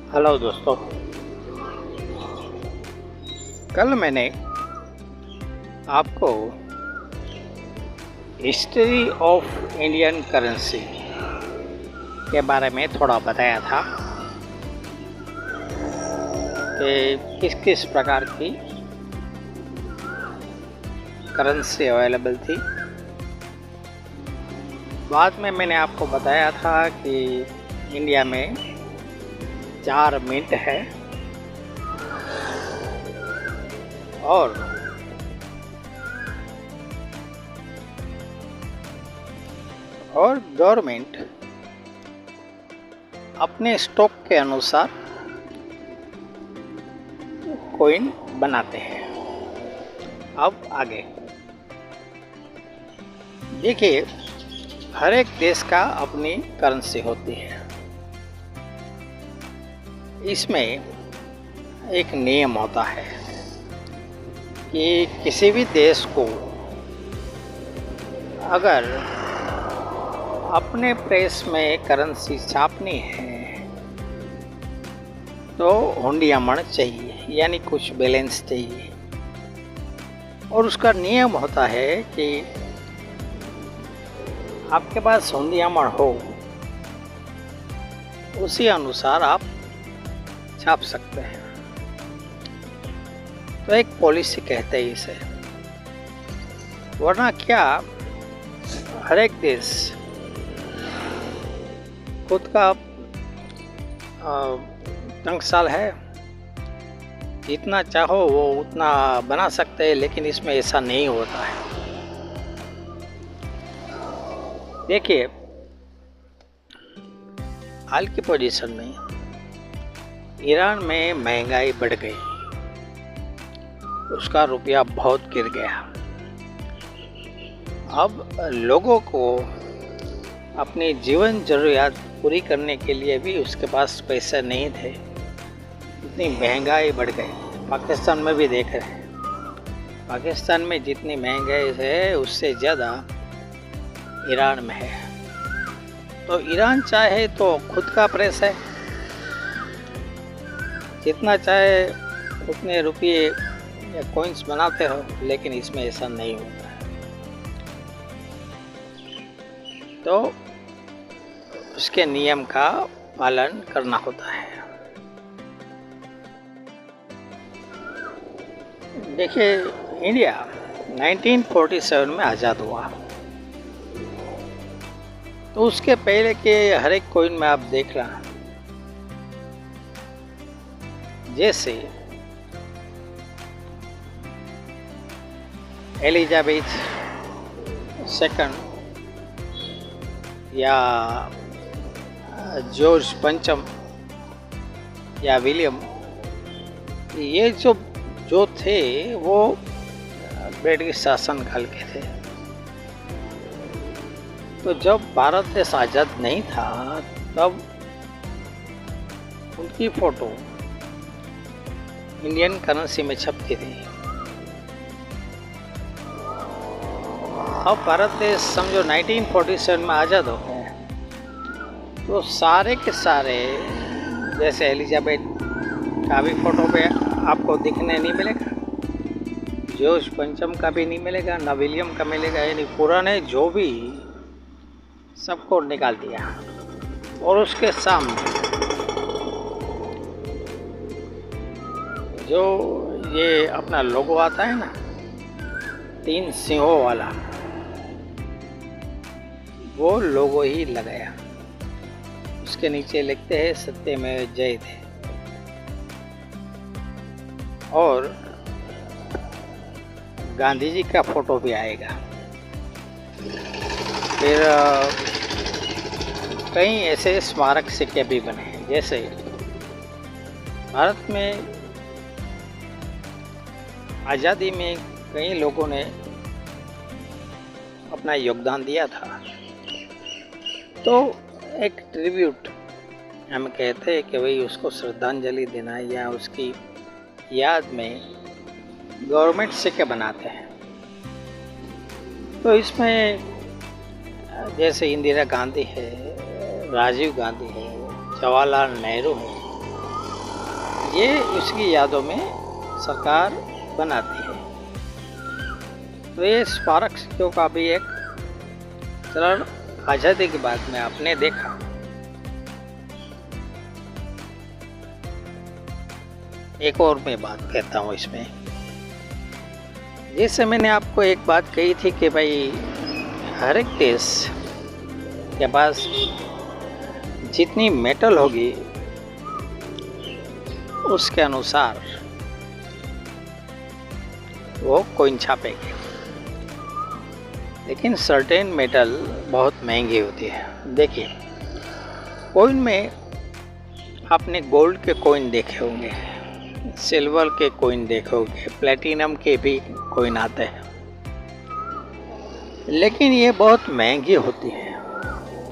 Hello दोस्तों। कल मैंने आपको हिस्ट्री ऑफ इंडियन करेंसी के बारे में थोड़ा बताया था कि किस किस प्रकार की करेंसी अवेलेबल थी। बाद में मैंने आपको बताया था कि इंडिया में 4 मिंट है और गवर्नमेंट अपने स्टॉक के अनुसार कॉइन बनाते हैं। अब आगे देखिए, हर एक देश का अपनी करेंसी होती है। इसमें एक नियम होता है कि किसी भी देश को अगर अपने प्रेस में करेंसी छापनी है तो हुंडियामण चाहिए, यानी कुछ बैलेंस चाहिए। और उसका नियम होता है कि आपके पास हुंडियामण हो, उसी अनुसार आप छाप सकते हैं। तो एक पॉलिसी कहते हैं इसे, वरना क्या हर एक देश खुद का टंकसाल है, जितना चाहो वो उतना बना सकते हैं, लेकिन इसमें ऐसा नहीं होता है। देखिए, हाल की पोजीशन में ईरान में महंगाई बढ़ गई, उसका रुपया बहुत गिर गया। अब लोगों को अपनी जीवन जरूरियात पूरी करने के लिए भी उसके पास पैसे नहीं थे, इतनी महंगाई बढ़ गई। पाकिस्तान में भी देख रहे हैं, पाकिस्तान में जितनी महंगाई है उससे ज़्यादा ईरान में है। तो ईरान चाहे तो खुद का प्रेस है, जितना चाहे उतने रुपये या कॉइन्स बनाते हो, लेकिन इसमें ऐसा नहीं होता है। तो उसके नियम का पालन करना होता है। देखिए, इंडिया 1947 में आज़ाद हुआ, तो उसके पहले के हर एक कॉइन में आप देख रहे हैं, जैसे एलिजाबेथ सेकंड या जॉर्ज पंचम या विलियम, ये जो थे वो ब्रिटिश शासन काल के थे। तो जब भारत देश आज़ाद नहीं था तब उनकी फ़ोटो इंडियन करेंसी में छपती थी। अब भारत देश समझो 1947 में आज़ाद हो गए, तो सारे के सारे, जैसे एलिजाबेथ का भी फ़ोटो पे आपको दिखने नहीं मिलेगा, जॉर्ज पंचम का भी नहीं मिलेगा, ना विलियम का मिलेगा। यानी पुराने जो भी सबको निकाल दिया, और उसके सामने जो ये अपना लोगो आता है ना, 3 सिंहों वाला, वो लोगो ही लगाया। उसके नीचे लिखते हैं सत्यमेव जयते, और गांधी जी का फोटो भी आएगा। फिर कई ऐसे स्मारक सिक्के भी बने हैं। जैसे भारत में आज़ादी में कई लोगों ने अपना योगदान दिया था, तो एक ट्रिब्यूट हम कहते हैं कि भाई उसको श्रद्धांजलि देना या उसकी याद में गवर्नमेंट सिक्के बनाते हैं। तो इसमें जैसे इंदिरा गांधी है, राजीव गांधी है, जवाहरलाल नेहरू है, ये उसकी यादों में सरकार बनाती है। तो ये स्मारक सिक्कों का भी एक चलन आज़ादी के बाद में आपने देखा। एक और मैं बात कहता हूँ इसमें, जैसे मैंने आपको एक बात कही थी कि भाई हर एक देश के पास जितनी मेटल होगी उसके अनुसार वो कॉइन छापेंगे, लेकिन सर्टेन मेटल बहुत महंगी होती है। देखिए, कॉइन में आपने गोल्ड के कॉइन देखे होंगे, सिल्वर के कॉइन देखोगे, प्लेटिनम के भी कॉइन आते हैं, लेकिन ये बहुत महंगी होती है।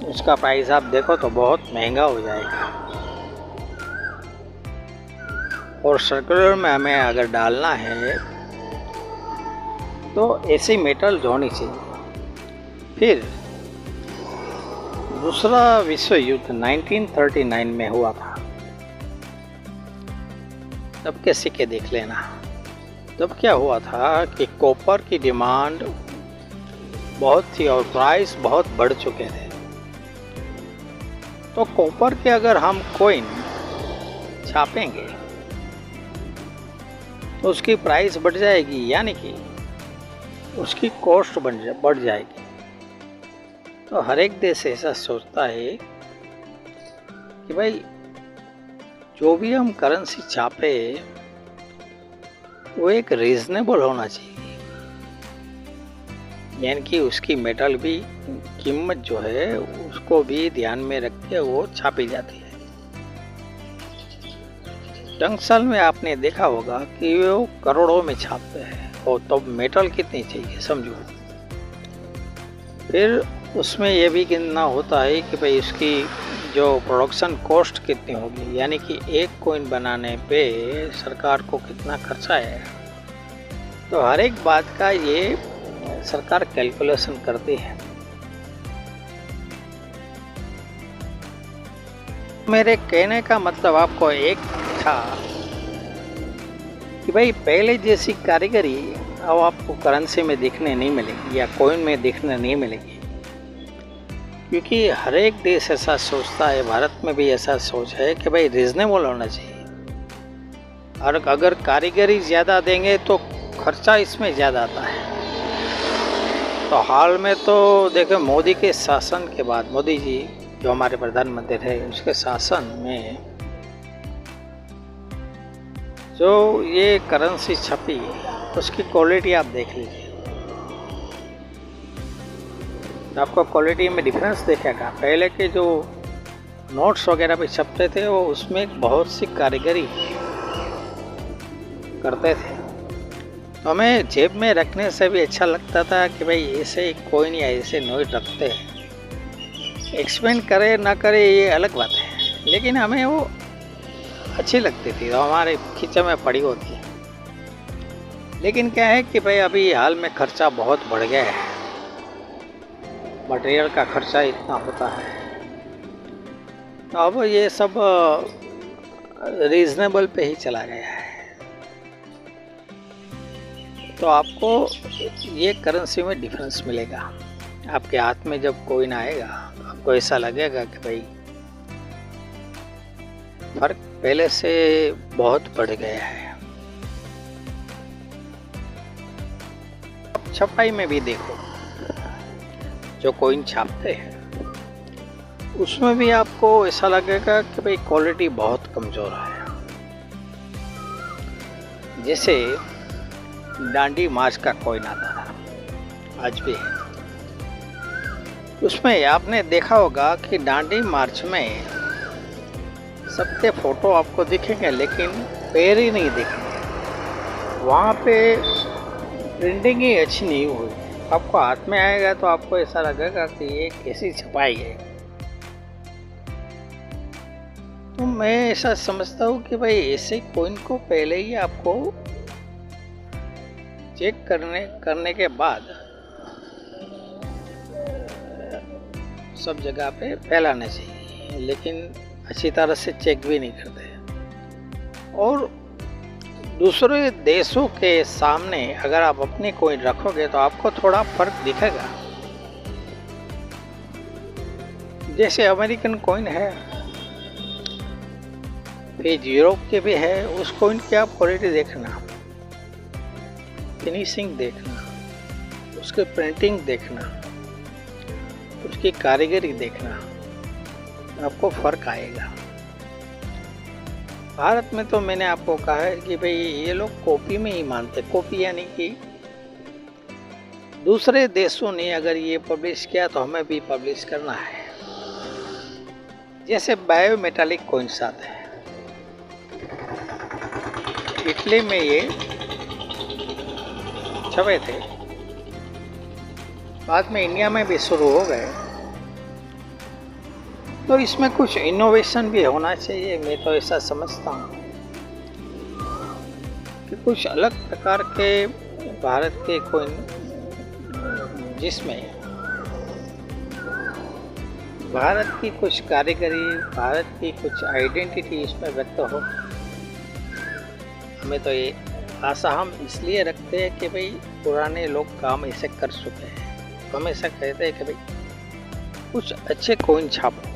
उसका प्राइस आप देखो तो बहुत महंगा हो जाएगा। और सर्कुलर में हमें अगर डालना है तो ऐसी मेटल होनी चाहिए। फिर दूसरा विश्व युद्ध 1939 में हुआ था, तब के सिक्के देख लेना। तब क्या हुआ था कि कॉपर की डिमांड बहुत थी और प्राइस बहुत बढ़ चुके थे। तो कॉपर के अगर हम कॉइन छापेंगे तो उसकी प्राइस बढ़ जाएगी, यानी कि उसकी कॉस्ट बढ़ जाएगी। तो हर एक देश ऐसा सोचता है कि भाई जो भी हम करेंसी छापे वो एक रीजनेबल होना चाहिए, यानी कि उसकी मेटल भी कीमत जो है उसको भी ध्यान में रख के वो छापी जाती है। टंगस्टन में आपने देखा होगा कि वो करोड़ों में छापते हैं, और तब तो मेटल कितनी चाहिए समझो। फिर उसमें यह भी गिनना होता है कि भाई उसकी जो प्रोडक्शन कॉस्ट कितनी होगी, यानी कि एक कॉइन बनाने पे सरकार को कितना खर्चा है। तो हर एक बात का ये सरकार कैलकुलेशन करती है। मेरे कहने का मतलब आपको एक था कि भाई पहले जैसी कारीगरी अब आपको करेंसी में दिखने नहीं मिलेगी या कॉइन में दिखने नहीं मिलेगी, क्योंकि हर एक देश ऐसा सोचता है। भारत में भी ऐसा सोच है कि भाई रीजनेबल होना चाहिए, और अगर कारीगरी ज़्यादा देंगे तो खर्चा इसमें ज़्यादा आता है। तो हाल में तो देखो, मोदी के शासन के बाद, मोदी जी जो हमारे प्रधानमंत्री थे, उसके शासन में जो ये करेंसी छपी उसकी क्वालिटी आप देख लीजिए, आपको क्वालिटी में डिफरेंस देखेगा। पहले के जो नोट्स वगैरह भी छपते थे वो उसमें बहुत सी कारीगरी करते थे, तो हमें जेब में रखने से भी अच्छा लगता था कि भाई ऐसे कॉइन या ऐसे नोट रखते हैं। एक्सपेंड करे ना करे ये अलग बात है, लेकिन हमें वो अच्छी लगती थी, तो हमारे खींचे में पड़ी होती है। लेकिन क्या है कि भाई अभी हाल में खर्चा बहुत बढ़ गया है, मटेरियल का खर्चा इतना होता है, तो अब ये सब रीजनेबल पे ही चला गया है। तो आपको ये करेंसी में डिफरेंस मिलेगा। आपके हाथ में जब कॉइन आएगा आपको ऐसा लगेगा कि भाई फर्क पहले से बहुत बढ़ गया है। छपाई में भी देखो, जो कॉइन छापते हैं उसमें भी आपको ऐसा लगेगा कि भाई क्वालिटी बहुत कमज़ोर है। जैसे डांडी मार्च का कॉइन आता था, आज भी है। उसमें आपने देखा होगा कि डांडी मार्च में सबके फोटो आपको दिखेंगे, लेकिन पैर ही नहीं दिखेंगे। वहाँ पे प्रिंटिंग ही अच्छी नहीं हुई। आपको हाथ में आएगा तो आपको ऐसा लगेगा कि ये कैसी छपाई है। तो मैं ऐसा समझता हूँ कि भाई ऐसे कॉइन को पहले ही आपको चेक करने के बाद सब जगह पे फैलाना चाहिए, लेकिन अच्छी तरह से चेक भी नहीं करते। और दूसरे देशों के सामने अगर आप अपनी कॉइन रखोगे तो आपको थोड़ा फर्क दिखेगा। जैसे अमेरिकन कॉइन है, फिर यूरोप के भी है, उस कॉइन की आप क्वालिटी देखना, फिनिशिंग देखना, उसकी प्रिंटिंग देखना, उसकी कारीगरी देखना, आपको फर्क आएगा। भारत में तो मैंने आपको कहा है कि भाई ये लोग कॉपी में ही मानते, कॉपी यानी कि दूसरे देशों ने अगर ये पब्लिश किया तो हमें भी पब्लिश करना है। जैसे बायोमेटालिक कॉइन्स आते हैं, इटली में ये छपे थे, बाद में इंडिया में भी शुरू हो गए। तो इसमें कुछ इनोवेशन भी होना चाहिए, मैं तो ऐसा समझता हूँ कि कुछ अलग प्रकार के भारत के कॉइन, जिसमें भारत की कुछ कारीगरी, भारत की कुछ आइडेंटिटी इसमें व्यक्त हो। हमें तो ये आशा हम इसलिए रखते हैं कि भाई पुराने लोग काम ऐसे कर चुके हैं, तो हमेशा कहते हैं कि भाई कुछ अच्छे कॉइन छापो।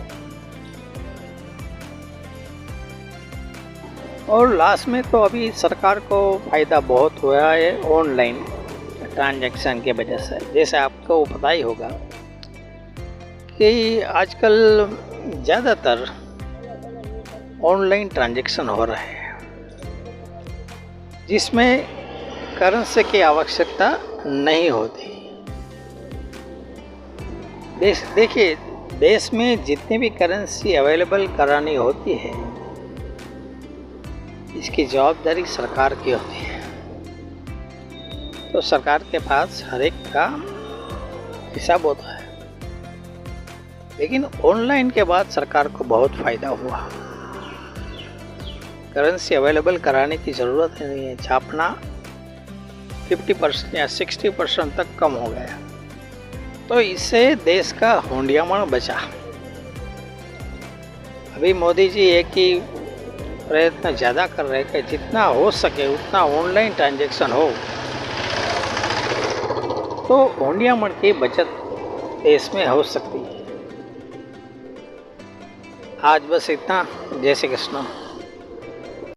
और लास्ट में तो अभी सरकार को फ़ायदा बहुत हुआ है ऑनलाइन ट्रांजैक्शन के वजह से। जैसे आपको पता ही होगा कि आजकल ज़्यादातर ऑनलाइन ट्रांजैक्शन हो रहे हैं, जिसमें करेंसी की आवश्यकता नहीं होती। देखिए, देश में जितनी भी करेंसी अवेलेबल करानी होती है, इसकी जवाबदारी सरकार की होती है। तो सरकार के पास हर एक का हिसाब होता है। लेकिन ऑनलाइन के बाद सरकार को बहुत फ़ायदा हुआ। करेंसी अवेलेबल कराने की ज़रूरत नहीं है, छापना 50% या 60% तक कम हो गया। तो इससे देश का हुंडियामण बचा। अभी मोदी जी एक ही प्रयत्न ज़्यादा कर रहे हैं कि जितना हो सके उतना ऑनलाइन ट्रांजैक्शन हो, तो हुंडियामण की बचत देश में हो सकती है। आज बस इतना। जय श्री कृष्ण।